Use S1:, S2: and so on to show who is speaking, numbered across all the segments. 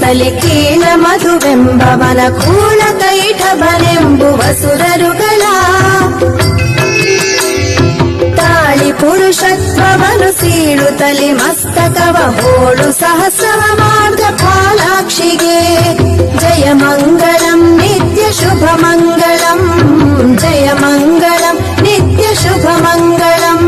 S1: ಕಲಿ ಕೀಳ ಮಧುವೆಂಬವನ ಕೂಳ ಕೈಠವನೆಂಬುವ ಸುರರುಗಳ ತಾಳಿ ಪುರುಷತ್ವವನು ಸೀಳುತ್ತಲಿ ಮಸ್ತಕವ ಹೋಳು ಸಹಸ್ರವ ಮಾರ್ಗ ಫಾಲಾಕ್ಷಿಗೆ ಜಯ ಮಂಗಳಂ ನಿತ್ಯ ಶುಭ ಮಂಗಳಂ ಜಯ ಮಂಗಳಂ ನಿತ್ಯ ಶುಭ ಮಂಗಳಂ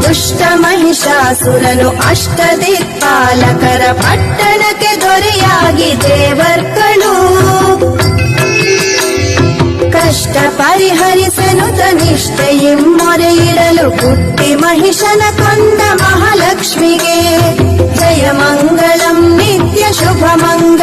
S1: ದುಷ್ಟ ಮಹಿಷಾಸುರನು ಅಷ್ಟದಿಕ್ಪಾಲಕರ ಪಟ್ಟಣಕ್ಕೆ ದೊರೆಯಾಗಿ ದೇವರ್ಗಳು ಕಷ್ಟ ಪರಿಹರಿಸನು ತನಿಷ್ಠೆಯಂ ಮೊರೆ ಇಡಲು ಹುಟ್ಟಿ ಮಹಿಷನ ಕೊಂದ ಮಹಾಲಕ್ಷ್ಮಿಗೆ ಜಯ ಮಂಗಳಂ ನಿತ್ಯ ಶುಭ ಮಂಗಳ